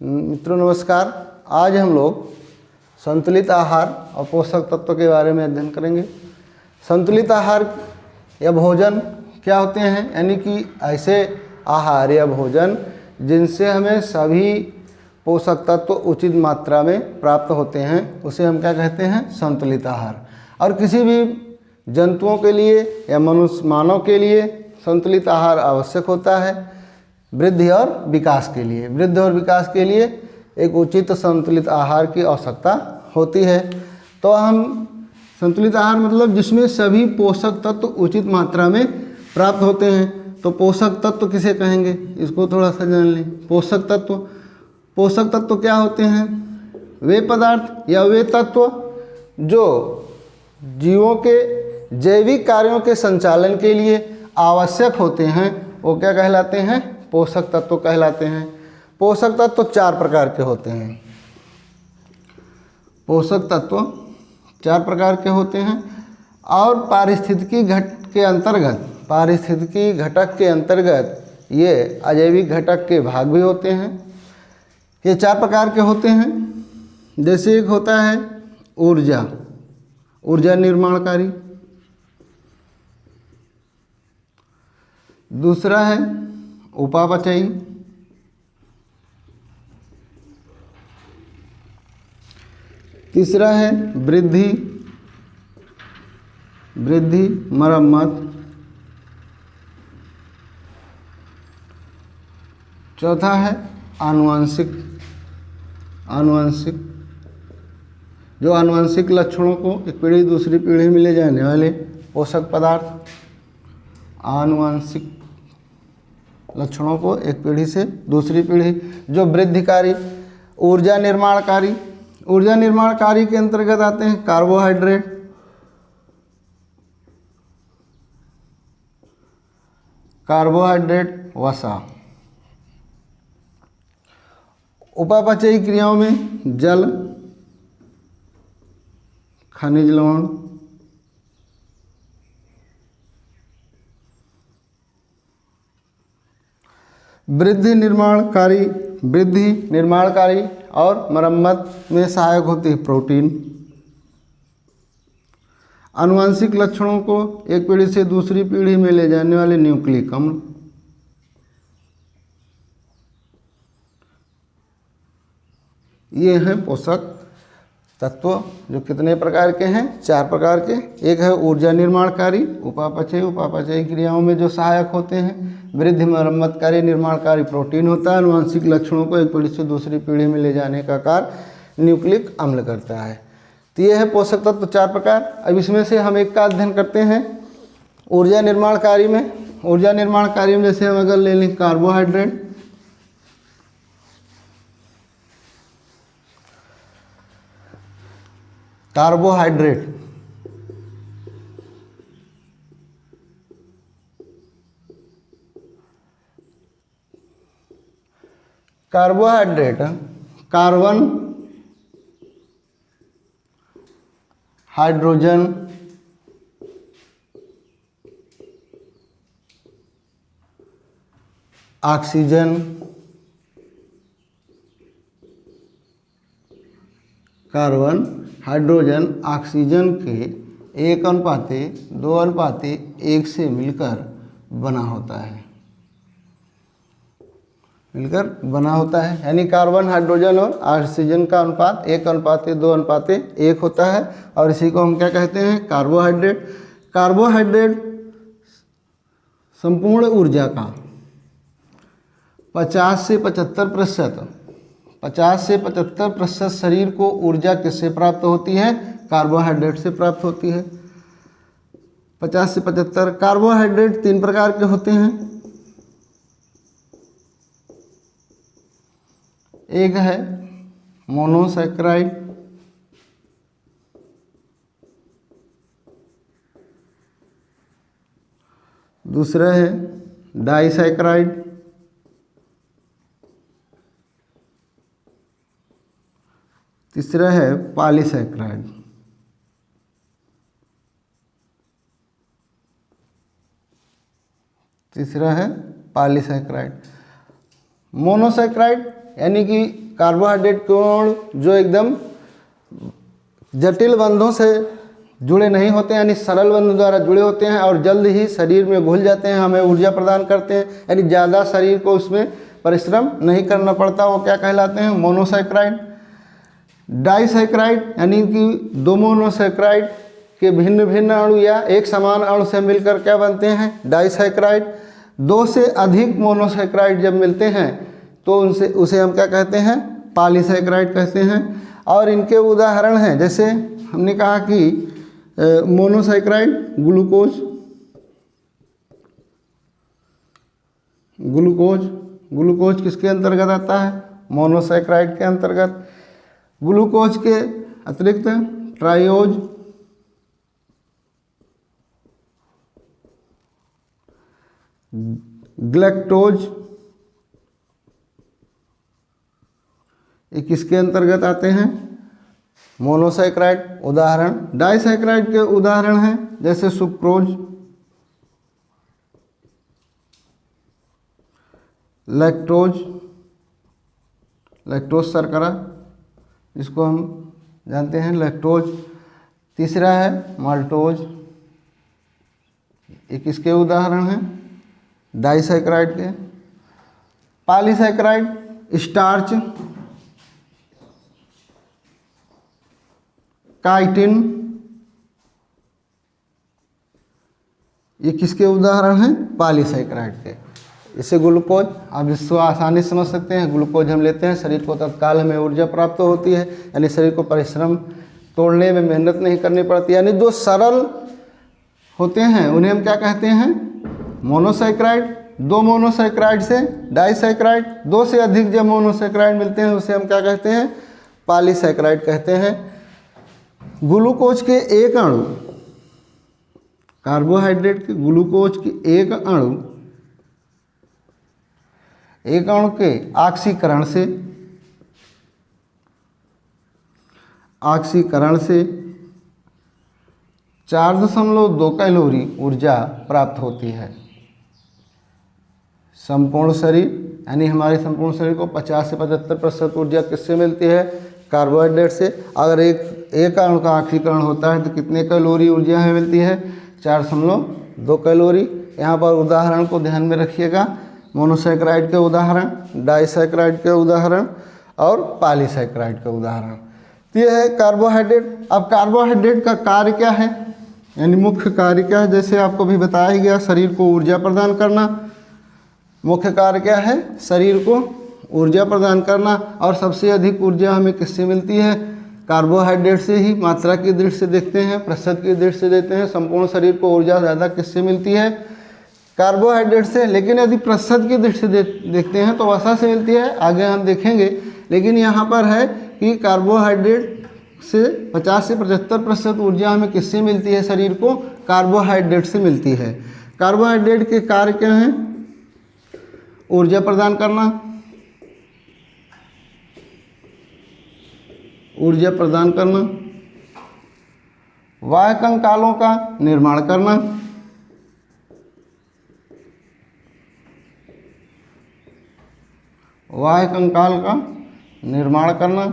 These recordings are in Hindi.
मित्रों नमस्कार। आज हम लोग संतुलित आहार और पोषक तत्व के बारे में अध्ययन करेंगे। संतुलित आहार या भोजन क्या होते हैं, यानी कि ऐसे आहार या भोजन जिनसे हमें सभी पोषक तत्व उचित मात्रा में प्राप्त होते हैं, उसे हम क्या कहते हैं, संतुलित आहार। और किसी भी जंतुओं के लिए या मानव के लिए संतुलित आहार आवश्यक होता है वृद्धि और विकास के लिए। वृद्धि और विकास के लिए एक उचित संतुलित आहार की आवश्यकता होती है। तो हम संतुलित आहार मतलब जिसमें सभी पोषक तत्व उचित मात्रा में प्राप्त होते हैं। तो पोषक तत्व किसे कहेंगे, इसको थोड़ा सा जान लें। पोषक तत्व क्या होते हैं? वे पदार्थ या वे तत्व जो जीवों के जैविक कार्यों के संचालन के लिए आवश्यक होते हैं, वो क्या कहलाते हैं? पोषक तत्व कहलाते हैं। पोषक तत्व चार प्रकार के होते हैं। पोषक तत्व चार प्रकार के होते हैं और पारिस्थितिकी घटक के अंतर्गत ये अजैविक घटक के भाग भी होते हैं। ये चार प्रकार के होते हैं। जैसे एक होता है ऊर्जा निर्माणकारी। दूसरा है उपापचयी। तीसरा है वृद्धि मरम्मत। चौथा है आनुवंशिक जो आनुवंशिक लक्षणों को एक पीढ़ी दूसरी पीढ़ी में ले जाने वाले पोषक पदार्थ। आनुवंशिक लक्षणों को एक पीढ़ी से दूसरी पीढ़ी। जो वृद्धिकारी ऊर्जा निर्माणकारी के अंतर्गत आते हैं कार्बोहाइड्रेट वसा। उपापचयी क्रियाओं में जल, खनिज लवण, वृद्धि निर्माणकारी और मरम्मत में सहायक होती है प्रोटीन। आनुवंशिक लक्षणों को एक पीढ़ी से दूसरी पीढ़ी में ले जाने वाले न्यूक्लिक अम्ल। ये हैं पोषक तत्व जो कितने प्रकार के हैं? चार प्रकार के। एक है ऊर्जा निर्माणकारी, उपापचयी क्रियाओं में जो सहायक होते हैं। वृद्धि मरम्मतकारी निर्माणकारी प्रोटीन होता है। आनुवंशिक लक्षणों को एक पीढ़ी से दूसरी पीढ़ी में ले जाने का कार्य न्यूक्लिक अम्ल करता है। तो ये है पोषक तत्व चार प्रकार। अब इसमें से हम एक का अध्ययन करते हैं ऊर्जा निर्माणकारी में जैसे हम अगर ले लें carbohydrate. Carbohydrate carbon, hydrogen, oxygen, के 1:2:1 से मिलकर बना होता है। यानी कार्बन, हाइड्रोजन और ऑक्सीजन का अनुपात 1:2:1 होता है। और इसी को हम क्या कहते हैं? कार्बोहाइड्रेट संपूर्ण ऊर्जा का 50 से 75% शरीर को ऊर्जा किससे प्राप्त होती है? कार्बोहाइड्रेट से प्राप्त होती है। 50 से 75। कार्बोहाइड्रेट तीन प्रकार के होते हैं। एक है मोनोसैकेराइड, दूसरा है डाइसैकेराइड, तीसरा है पॉलीसैकेराइड। तीसरा है पॉलीसैकेराइड। मोनोसैकेराइड यानी कि कार्बोहाइड्रेट के अणु जो एकदम जटिल बंधों से जुड़े नहीं होते हैं, यानी सरल बंधों द्वारा जुड़े होते हैं और जल्द ही शरीर में घुल जाते हैं, हमें ऊर्जा प्रदान करते हैं, यानी ज़्यादा शरीर को उसमें परिश्रम नहीं करना पड़ता, वो क्या कहलाते हैं? मोनोसैकराइड। डाइसैकराइड यानी कि दो मोनोसैकराइड के भिन्न भिन्न अणु या एक समान अणु से मिलकर क्या बनते हैं? डाइसैकराइड। दो से अधिक मोनोसैकराइड जब मिलते हैं तो उसे हम क्या कहते हैं? पॉलीसैकराइड कहते हैं। और इनके उदाहरण हैं, जैसे हमने कहा कि मोनोसैकराइड ग्लूकोज, ग्लूकोज किसके अंतर्गत आता है? मोनोसैकराइड के अंतर्गत। ग्लूकोज के अतिरिक्त ट्राइओज, ग्लैक्टोज, ये किसके अंतर्गत आते हैं? मोनोसैकराइड। उदाहरण डाइसैकराइड के उदाहरण हैं, जैसे सुक्रोज, लैक्टोज शर्करा, जिसको हम जानते हैं लैक्टोज। तीसरा है माल्टोज, ये किसके उदाहरण हैं? डाइसैकराइड के। पॉलीसैकराइड स्टार्च, काइटिन, ये किसके उदाहरण हैं? पॉलीसैकराइड के। इसे ग्लूकोज, आप इसको आसानी से समझ सकते हैं। ग्लूकोज हम लेते हैं, शरीर को तत्काल हमें ऊर्जा प्राप्त होती है, यानी शरीर को परिश्रम तोड़ने में मेहनत नहीं करनी पड़ती। यानी जो सरल होते हैं उन्हें हम क्या कहते हैं? मोनोसैकराइड। दो मोनोसैकराइड से डाइसैकराइड, दो से अधिक जब मोनोसैकराइड मिलते हैं उसे हम क्या कहते हैं? पॉलीसैकराइड कहते हैं। ग्लूकोज के एक अणु, कार्बोहाइड्रेट के ग्लूकोज के एक अणु के ऑक्सीकरण से 4.2 कैलोरी ऊर्जा प्राप्त होती है। संपूर्ण शरीर, यानी हमारे संपूर्ण शरीर को 50 से 75% ऊर्जा किससे मिलती है? कार्बोहाइड्रेट से। अगर एक अणु का ऑक्सीकरण होता है तो कितने कैलोरी ऊर्जा हमें मिलती है? 4.2 कैलोरी। यहाँ पर उदाहरण को ध्यान में रखिएगा, मोनोसैकराइड के उदाहरण, डाइसैकराइड के उदाहरण और पॉलीसैकराइड के उदाहरण। तो यह है कार्बोहाइड्रेट। अब कार्बोहाइड्रेट का कार्य क्या है, यानी मुख्य कार्य क्या है? जैसे आपको भी बताया गया, शरीर को ऊर्जा प्रदान करना। मुख्य कार्य क्या है? शरीर को ऊर्जा प्रदान करना। और सबसे अधिक ऊर्जा हमें किससे मिलती है? कार्बोहाइड्रेट से ही। मात्रा की दृष्टि से देखते हैं, प्रतिशत की दृष्टि से देखते हैं, संपूर्ण शरीर को ऊर्जा ज़्यादा किससे मिलती है? कार्बोहाइड्रेट से। लेकिन यदि प्रतिशत की दृष्टि से देखते हैं तो वसा से मिलती है, आगे हम देखेंगे। लेकिन यहाँ पर है कि कार्बोहाइड्रेट से 50 से 75% ऊर्जा हमें किससे मिलती है? शरीर को कार्बोहाइड्रेट से मिलती है। कार्बोहाइड्रेट के कार्य क्या हैं? ऊर्जा प्रदान करना, बाह्य कंकालों का निर्माण करना, बाह्य कंकाल का निर्माण करना,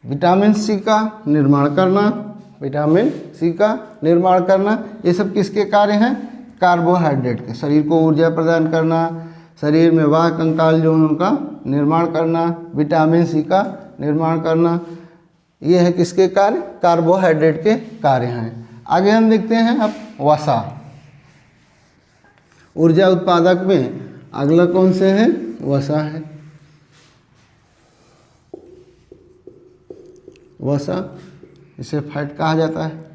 विटामिन सी का निर्माण करना, ये सब किसके कार्य हैं? कार्बोहाइड्रेट के। शरीर को ऊर्जा प्रदान करना, शरीर में बाह्य कंकाल जो है उनका निर्माण करना, विटामिन सी का निर्माण करना, ये है किसके कार्य? कार्बोहाइड्रेट के कार्य हैं। आगे हम देखते हैं अब वसा। ऊर्जा उत्पादक में अगला कौन से है? वसा है। वसा, इसे फैट कहा जाता है।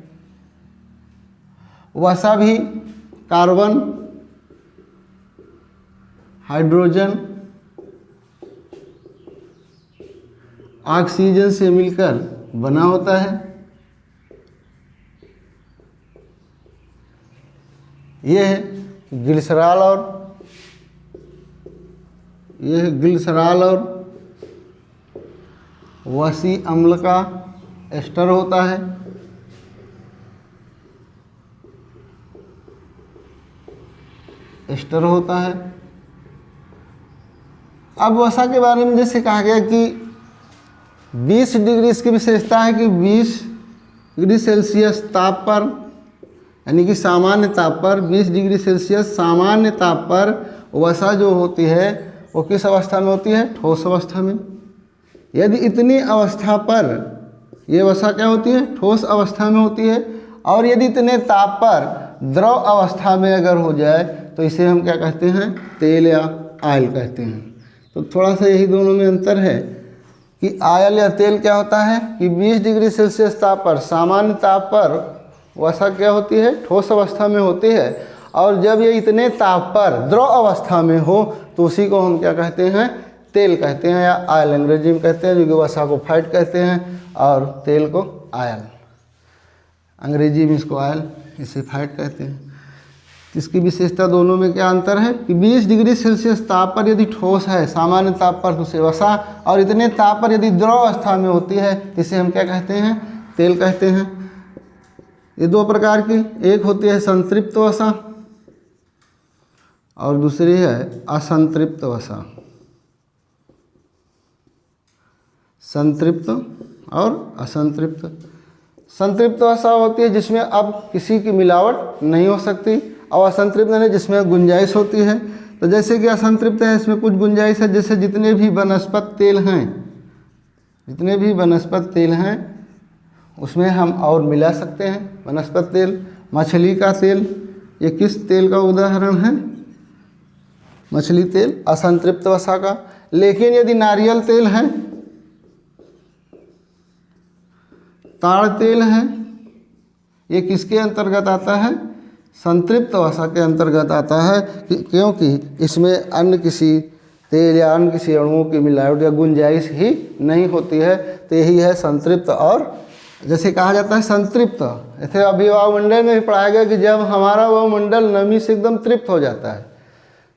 वसा भी कार्बन, हाइड्रोजन, ऑक्सीजन से मिलकर बना होता है। यह है ग्लिसरॉल और वसी अम्ल का एस्टर होता है। अब वसा के बारे में जैसे कहा गया कि 20 डिग्री इसकी विशेषता है कि 20 डिग्री सेल्सियस ताप पर, यानी कि सामान्य ताप पर 20 डिग्री सेल्सियस सामान्य ताप पर वसा जो होती है वो किस अवस्था में होती है? ठोस अवस्था में। यदि इतनी अवस्था पर ये वसा क्या होती है? ठोस अवस्था में होती है। और यदि इतने ताप पर द्रव अवस्था में अगर हो जाए तो इसे हम क्या कहते हैं? तेल या आयल कहते हैं। तो थोड़ा सा यही दोनों में अंतर है कि आयल या तेल क्या होता है कि 20 डिग्री सेल्सियस ताप पर सामान्य ताप पर वसा क्या होती है? ठोस अवस्था में होती है। और जब ये इतने ताप पर द्रव अवस्था में हो तो उसी को हम क्या कहते हैं? तेल कहते हैं या आयल अंग्रेजी में कहते हैं, जो कि वसा को फैट कहते हैं और तेल को आयल। अंग्रेजी में इसको आयल, इसे फैट कहते हैं। इसकी विशेषता दोनों में क्या अंतर है कि 20 डिग्री सेल्सियस ताप पर यदि ठोस है सामान्य ताप पर तो उसे वसा, और इतने ताप पर यदि द्रव अवस्था में होती है इसे हम क्या कहते हैं? तेल कहते हैं। ये दो प्रकार की, एक होती है संतृप्त वसा और दूसरी है असंतृप्त वसा। संतृप्त और असंतृप्त। संतृप्त वसा होती है जिसमें अब किसी की मिलावट नहीं हो सकती, और असंतृप्त है जिसमें गुंजाइश होती है। तो जैसे कि असंतृप्त है इसमें कुछ गुंजाइश है, जैसे जितने भी वनस्पत तेल हैं, जितने भी वनस्पत तेल हैं उसमें हम और मिला सकते हैं। वनस्पत तेल, मछली का तेल, ये किस तेल का उदाहरण है? मछली तेल, असंतृप्त वसा का। लेकिन यदि नारियल तेल है, ताड़ तेल है, ये किसके अंतर्गत आता है? संतृप्त वसा के अंतर्गत आता है, क्योंकि इसमें अन्य किसी तेल या अन्य किसी अणुओं की मिलावट या गुंजाइश ही नहीं होती है। तो यही है संतृप्त और जैसे कहा जाता है संतृप्त। ऐसे अभी वायुमंडल में भी पढ़ाया गया कि जब हमारा वायुमंडल नमी से एकदम तृप्त हो जाता है,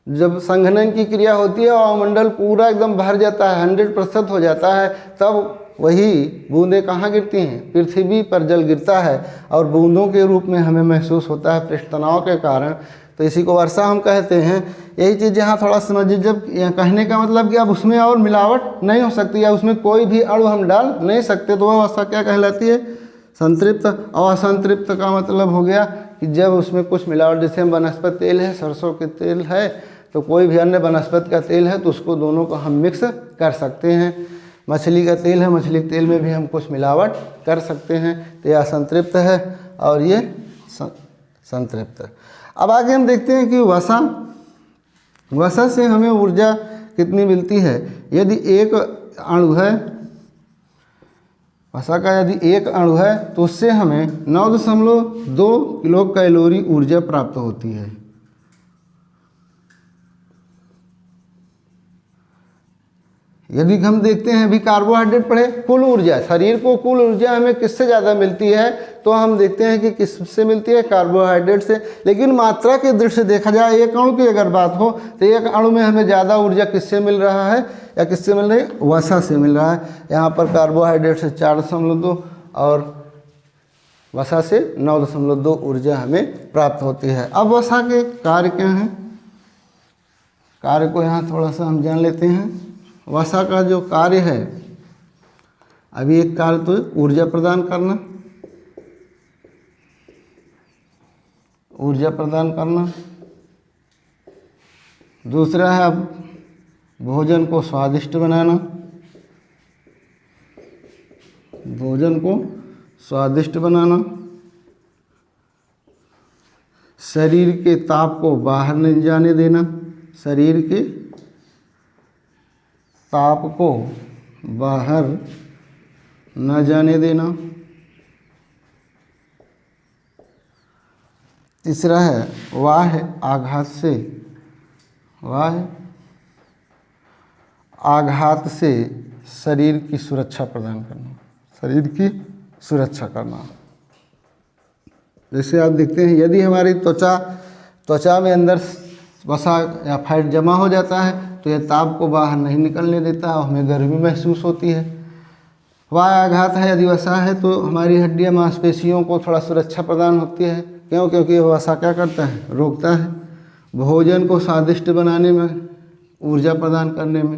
जब संघनन की क्रिया होती है वायुमंडल पूरा एकदम भर जाता है, 100% हो जाता है, तब वही बूंदें कहाँ गिरती हैं? पृथ्वी पर जल गिरता है और बूंदों के रूप में हमें महसूस होता है पृष्ठ तनाव के कारण। तो इसी को वर्षा हम कहते हैं। यही चीज़ यहाँ थोड़ा समझिए, जब यहाँ कहने का मतलब कि अब उसमें और मिलावट नहीं हो सकती या उसमें कोई भी अणु हम डाल नहीं सकते, तो वह वर्षा क्या कहलाती है? संतृप्त। और असंतृप्त का मतलब हो गया कि जब उसमें कुछ मिलावट, जैसे वनस्पति तेल है, सरसों के तेल है, तो कोई भी अन्य वनस्पति का तेल है तो उसको दोनों को हम मिक्स कर सकते हैं। मछली का तेल है, मछली के तेल में भी हम कुछ मिलावट कर सकते हैं। तो यह असंतृप्त है और ये संतृप्त है। अब आगे हम देखते हैं कि वसा से हमें ऊर्जा कितनी मिलती है। यदि एक अणु है, वसा का यदि एक अणु है तो उससे हमें 9.2 किलो कैलोरी ऊर्जा प्राप्त होती है। यदि हम देखते हैं अभी कार्बोहाइड्रेट पढ़े, कुल ऊर्जा, शरीर को कुल ऊर्जा हमें किससे ज़्यादा मिलती है, तो हम देखते हैं कि किससे मिलती है? कार्बोहाइड्रेट से। लेकिन मात्रा के दृष्टि से देखा जाए, एक अणु की अगर बात हो तो एक अणु में हमें ज़्यादा ऊर्जा किससे मिल रहा है या किससे मिल रही है? वसा से मिल रहा है। यहाँ पर कार्बोहाइड्रेट से 4.2 और वसा से 9.2 ऊर्जा हमें प्राप्त होती है। अब वसा के कार्य क्या हैं? कार्य को यहाँ थोड़ा सा हम जान लेते हैं। वसा का जो कार्य है, अभी एक कार्य तो ऊर्जा प्रदान करना, ऊर्जा प्रदान करना। दूसरा है अब भोजन को स्वादिष्ट बनाना, भोजन को स्वादिष्ट बनाना। शरीर के ताप को बाहर नहीं जाने देना, शरीर के ताप को बाहर न जाने देना। तीसरा है बाह्य आघात से, बाह्य आघात से शरीर की सुरक्षा प्रदान करना, शरीर की सुरक्षा करना। जैसे आप देखते हैं यदि हमारी त्वचा में अंदर वसा या फैट जमा हो जाता है तो यह ताप को बाहर नहीं निकलने देता और हमें गर्मी महसूस होती है। वायु आघात है, यदि वसा है तो हमारी हड्डियां मांसपेशियों को थोड़ा सुरक्षा प्रदान होती है। क्योंकि वसा क्या करता है? रोकता है। भोजन को स्वादिष्ट बनाने में ऊर्जा प्रदान करने में।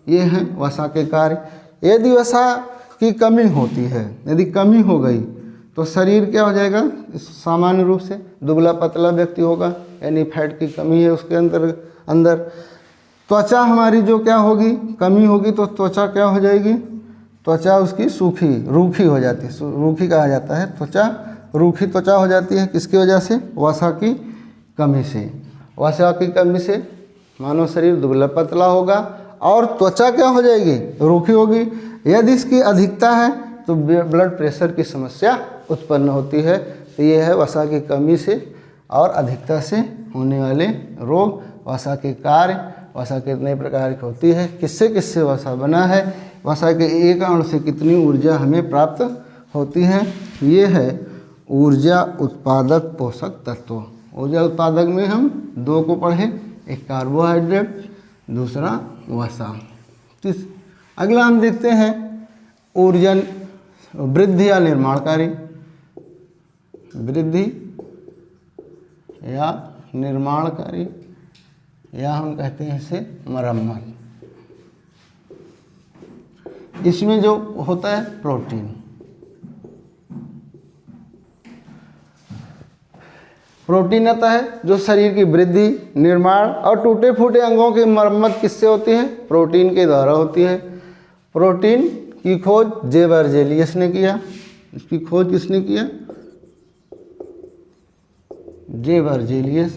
ये हैं वसा के कार्य। यदि वसा की कमी होती है, यदि कमी हो गई तो शरीर क्या हो जाएगा, सामान्य रूप से दुबला पतला व्यक्ति होगा, यानी फैट की कमी है उसके अंदर। त्वचा हमारी जो क्या होगी, कमी होगी तो त्वचा क्या हो जाएगी, त्वचा उसकी सूखी रूखी हो जाती है, रूखी कहा जाता है। त्वचा रूखी त्वचा हो जाती है, किसकी वजह से, वसा की कमी से। वसा की कमी से मानव शरीर दुबला पतला होगा और त्वचा क्या हो जाएगी, रूखी होगी। यदि इसकी अधिकता है तो ब्लड प्रेशर की समस्या उत्पन्न होती है। तो ये है वसा की कमी से और अधिकता से होने वाले रोग। वसा के कार्य, वसा कितने प्रकार की होती है, किससे किससे वसा बना है, वसा के एक अणु से कितनी ऊर्जा हमें प्राप्त होती है। ये है ऊर्जा उत्पादक पोषक तत्व। ऊर्जा उत्पादक में हम दो को पढ़े, एक कार्बोहाइड्रेट, दूसरा वसा। अगला हम देखते हैं ऊर्जा वृद्धि या निर्माणकारी, वृद्धि या निर्माणकारी, या हम कहते हैं इसे मरम्मत। इसमें जो होता है प्रोटीन, प्रोटीन आता है जो शरीर की वृद्धि, निर्माण और टूटे फूटे अंगों की मरम्मत किससे होती है, प्रोटीन के द्वारा होती है। प्रोटीन की खोज जे बर्जेलियस ने किया। इसकी खोज किसने किया, जे बर्जेलियस।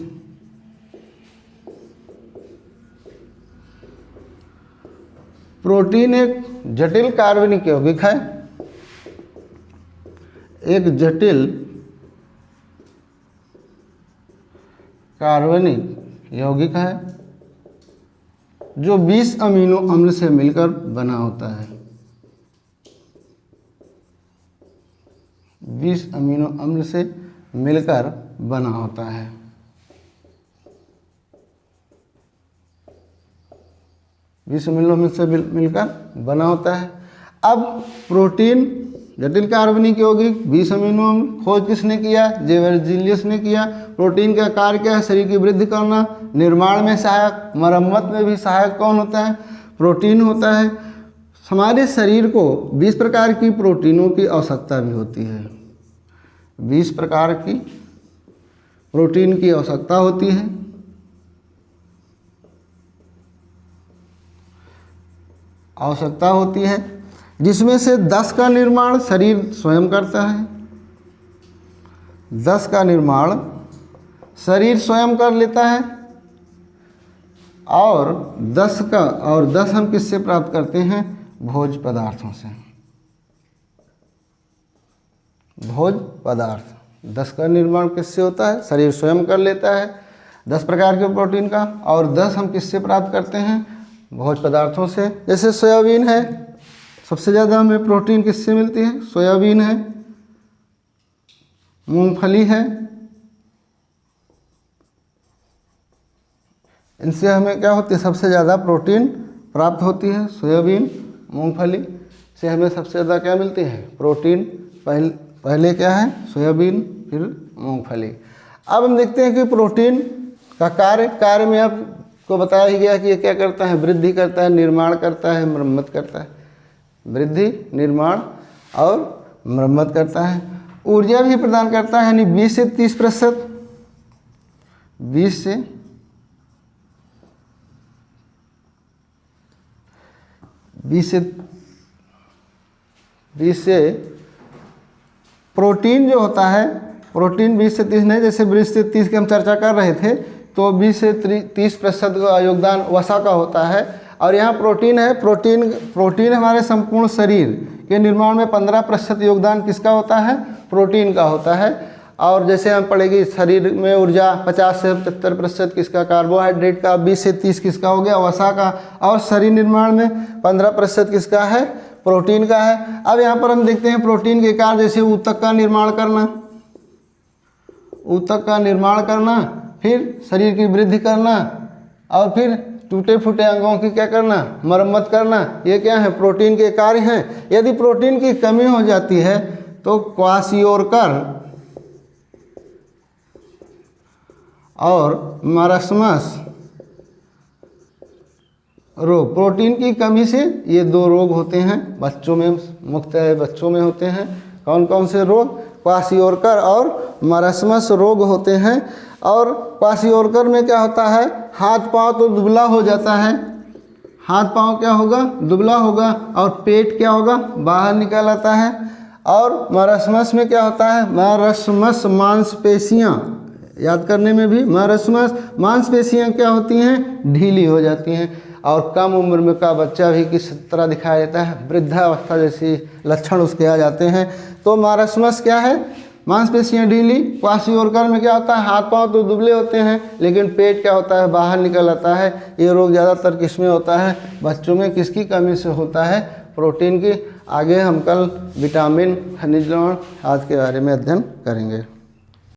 प्रोटीन एक जटिल कार्बनिक यौगिक है, एक जटिल कार्बनिक यौगिक है जो 20 अमीनो अम्ल से मिलकर बना होता है। 20 अमीनो अम्ल से मिलकर बना होता है। 20 अमीनो अम्ल से मिलकर बना होता है। अब प्रोटीन जटिल कार्बनिक यौगिक 20 अमीनो अम्ल, खोज किसने किया, जे बर्जेलियस ने किया। प्रोटीन का कार्य क्या है, शरीर की वृद्धि करना, निर्माण में सहायक, मरम्मत में भी सहायक कौन होता है, प्रोटीन होता है। हमारे शरीर को 20 प्रकार की प्रोटीनों की आवश्यकता भी होती है। 20 प्रकार की प्रोटीन की आवश्यकता होती है। आवश्यकता होती है जिसमें से 10 का निर्माण शरीर स्वयं करता है। 10 का निर्माण शरीर स्वयं कर लेता है और 10 हम किससे प्राप्त करते हैं, भोज्य पदार्थों से। भोज्य पदार्थ 10 का निर्माण किससे होता है, शरीर स्वयं कर लेता है 10 प्रकार के प्रोटीन का, और 10 हम किससे प्राप्त करते हैं, भोज्य पदार्थों से। जैसे सोयाबीन है, सबसे ज़्यादा हमें प्रोटीन किससे मिलती है, सोयाबीन है, मूंगफली है, इनसे हमें क्या होती है, सबसे ज़्यादा प्रोटीन प्राप्त होती है। सोयाबीन, मूंगफली से हमें सबसे ज़्यादा क्या मिलती है, प्रोटीन। पहले क्या है, सोयाबीन, फिर मूंगफली। अब हम देखते हैं कि प्रोटीन का कार्य में आपको बताया ही गया कि ये क्या करता है, वृद्धि करता है, निर्माण करता है, मरम्मत करता है। वृद्धि, निर्माण और मरम्मत करता है। ऊर्जा भी प्रदान करता है, यानी 20 से 30%, 20 से प्रोटीन जो होता है, प्रोटीन 20 से 30 नहीं, जैसे 20 से 30 की हम चर्चा कर रहे थे, तो 20 से 30% का योगदान वसा का होता है। और यहाँ प्रोटीन है, प्रोटीन हमारे संपूर्ण शरीर के निर्माण में 15% योगदान किसका होता है, प्रोटीन का होता है। और जैसे हम पढ़ेंगे शरीर में ऊर्जा 50 से 75% किसका, कार्बोहाइड्रेट का, 20 से 30 किसका हो गया, वसा का, और शरीर निर्माण में 15% किसका है, प्रोटीन का है। अब यहाँ पर हम देखते हैं प्रोटीन के कार्य, जैसे ऊतक का निर्माण करना, फिर शरीर की वृद्धि करना, और फिर टूटे फूटे अंगों की क्या करना, मरम्मत करना। ये क्या है, प्रोटीन के कार्य हैं। यदि प्रोटीन की कमी हो जाती है तो क्वाशियोरकर और मारस्मस रोग, प्रोटीन की कमी से ये 2 रोग होते हैं बच्चों में, मुख्यतः बच्चों में होते हैं। कौन कौन से रोग? क्वाशियोरकर और मरस्मस रोग होते हैं। और क्वाशियोरकर में क्या होता है, हाथ पांव तो दुबला हो जाता है, हाथ पांव क्या होगा, दुबला होगा, और पेट क्या होगा, बाहर निकल आता है। और मरस्मस में क्या होता है, मरस्मस मांसपेशियाँ, याद करने में भी, मरस्मस मांसपेशियाँ क्या होती हैं, ढीली हो जाती हैं। और कम उम्र में का बच्चा भी किस तरह दिखाई देता है, वृद्धावस्था जैसी लक्षण उसके आ जाते हैं। तो मरस्मस क्या है, मांसपेशियाँ ढीली। क्वाशियोरकर में क्या होता है, हाथ पांव तो दुबले होते हैं लेकिन पेट क्या होता है, बाहर निकल आता है। ये रोग ज़्यादातर किसमें होता है, बच्चों में। किसकी कमी से होता है, प्रोटीन की। आगे हम कल विटामिन, खनिज लवण आदि के बारे में अध्ययन करेंगे।